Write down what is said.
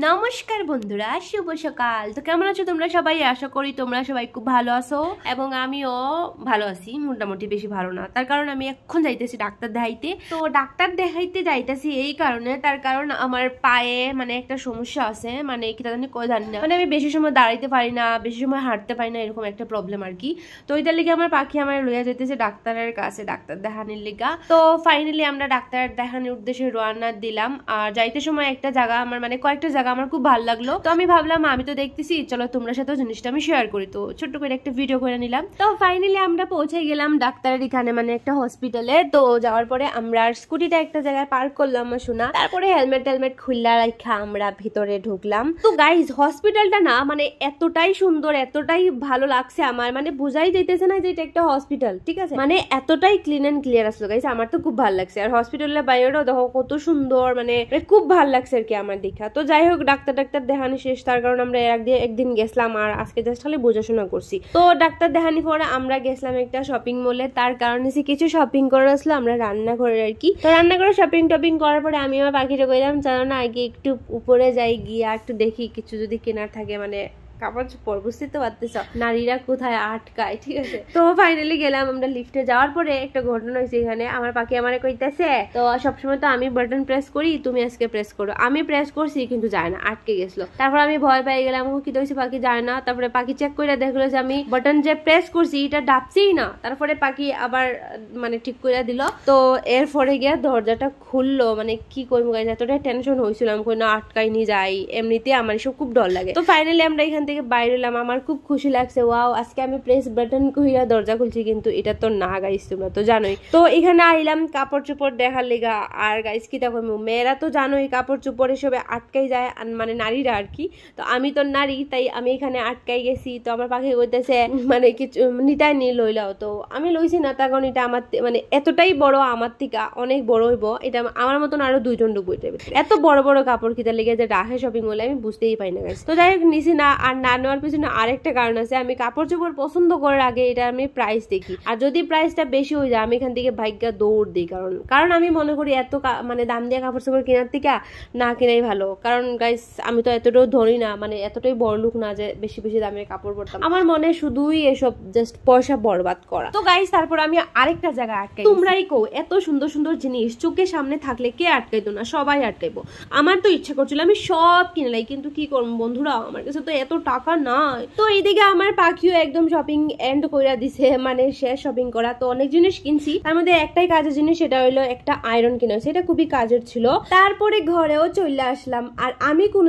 নমস্কার বন্ধুরা, শুভ সকাল। তো কেমন আছো তোমরা সবাই? আশা করি তোমরা সবাই খুব ভালো আছো এবং আমিও ভালো আছি, মোটামুটি বেশি ভালো না। তার কারণ আমি এখন যাইতেছি ডাক্তার দেখাইতে। তো ডাক্তার দেখাইতে যাইতেছি এই কারণে, তার কারণ আমার পায়ে মানে একটা সমস্যা আছে, মানে কি জানি কই জানি না, মানে আমি বেশি সময় দাঁড়াইতে পারি না, বেশি সময় হাঁটতে পারি না, এরকম একটা প্রবলেম আর কি। তো ওইটার লিগে আমার পাখি আমার লইয়া যাইতেছে ডাক্তারের কাছে, ডাক্তার দেখানোর লিগা। তো ফাইনালি আমরা ডাক্তার দেখানোর উদ্দেশ্যে রওনা দিলাম। আর যাইতে সময় একটা জায়গা আমার মানে কয়েকটা জায়গা আমার খুব ভালো লাগলো, তো আমি ভাবলাম আমি তো দেখতেছি, চলো তোমরা সাথেও জিনিসটা আমি শেয়ার করি। তো ছোট্ট করে একটা ভিডিও করে নিলাম। তো ফাইনালি আমরা পৌঁছে গেলাম ডাক্তারের এখানে, মানে একটা হসপিটালে। তো যাওয়ার পরে আমরা স্কুটিটা একটা জায়গায় পার্ক করলাম শোনা, তারপরে হেলমেট খুললা রাখা আমরা ভিতরে ঢুকলাম। তো গাইজ হসপিটালটা না মানে এতটাই সুন্দর, এতটাই ভালো লাগছে আমার, মানে বোঝাই যাইতেছে না যে এটা একটা হসপিটাল, ঠিক আছে? মানে এতটাই ক্লিন এন্ড ক্লিয়ার আসলো গাইজ, আমার তো খুব ভালো লাগছে। আর হসপিটালের বাইরেটাও দেখো কত সুন্দর, মানে খুব ভালো লাগছে আর কি আমার দেখা। তো যাই হোক ডাক্তার দেখানি শেষ, তার কারণ আমরা একদিন গেছিলাম আর আজকে জাস্ট খালি বোঝাশোনা করছি। তো ডাক্তার দেখানি পরে আমরা গেছিলাম একটা শপিং মলে, তার কারণে কিছু শপিং করে আসলো আমরা রান্নাঘরের আর কি। তো রান্নাঘরে শপিং করার পরে আমি আমার পাখিটা কইলাম চলো না আগে একটু উপরে যাই, গিয়ে একটু দেখি কিছু যদি কেনার থাকে, মানে কাপড় চোপড়, বুঝতে তো পারতেছ নারীরা কোথায় আটকায়, ঠিক আছে? তো ফাইনালি গেলাম আমরা লিফটে। যাওয়ার পরে একটা ঘটনা হয়েছে এখানে, আমার পাখি আমারে কইতেছে, তো সবসময় তো আমি বাটন প্রেস করি, তুমি আজকে প্রেস করো। আমি প্রেস করছি কিন্তু যায় না, আটকে গেছিল। তারপর আমি ভয় পেয়ে গেলাম, কি হয়েছে পাখি যায় না। তারপরে পাখি চেক করে দেখলো যে আমি বাটন যে প্রেস করছি এটা ডাবছেই না। তারপরে পাখি আবার মানে ঠিক করে দিল। তো এরপরে গিয়ে দরজাটা খুললো, মানে কি কইম গাইজ, এতটাই টেনশন হয়েছিলাম কই না আটকাই নি যাই, এমনিতে আমার এসব খুব ডর লাগে। তো ফাইনালি আমরা এখান থেকে বাইরে এলাম, আমার খুব খুশি লাগছে, ওয়াও আজকে আমি প্রেস বাটন কইরা দরজা খুলছি, কিন্তু এটা তো না গাইস, তোমরা তো জানোই। তো এখানে আইলাম কাপড় চোপড় দেখার লেগা। আর গাইস কি দেখো, মেয়েরা তো জানোই কাপড় চোপড় এসবে আটকাই যায়, মানে নারীরা আর কি। তো আমি তো নারী, তাই আমি এখানে আটকাই গেছি। তো আমার পাখি কইতেছে মানে কিছু নিতাই নি লইলাও, তো আমি লইছি না, তার কারণ এটা আমার মানে এতটাই বড়, আমার থেকে অনেক বড় হইব, এটা আমার মতন আরো দুইজন ঢুকবো এটা। এত বড় বড় কাপড় কিতার লেগে যে রাখে শপিং মলে আমি বুঝতেই পাই না গাইস। তো যাই হোক নিছি না। আর না নেওয়ার পিছনে আরেকটা কারণ আছে, আমি কাপড় চোপড় পছন্দ করার আগে এটা আমি প্রাইস দেখি, আর যদি প্রাইসটা বেশি হয়ে যায় আমি এখান থেকে ভাগ্যা দৌড় দিই। কারণ আমি মনে করি এত মানে দাম দিয়ে কাপড় চোপড় কেনার থেকে না কেনাই ভালো। কারণ গাইস আমি তো এতটাও ধরি না, মানে এতটাই বড় লোক না যে বেশি বেশি দামের কাপড় পরতাম। আমার মনে শুধুই এসব জাস্ট পয়সা বরবাদ করা। তো গাইস তারপর আমি আরেকটা জায়গায় আটকাই। তোমরাই কো এত সুন্দর সুন্দর জিনিস চোখের সামনে থাকলে কে আটকাইতো না? সবাই আটকাইবো। আমার তো ইচ্ছা করছিল আমি সব কিনলাই, কিন্তু কি করবো বন্ধুরা, আমার কাছে তো এত টাকা নাই। তো এইদিকে আমার পাখিও একদম শপিং এন্ড কইরা দিছে, মানে শেষ শপিং করা। তো অনেক জিনিস কিনছি, তার মধ্যে একটাই কাজের জিনিস, সেটা হইলো একটা আয়রন কিনা, সেটা খুবই কাজের ছিল। তারপরে ঘরেও চলে আসলাম। আর আমি কোন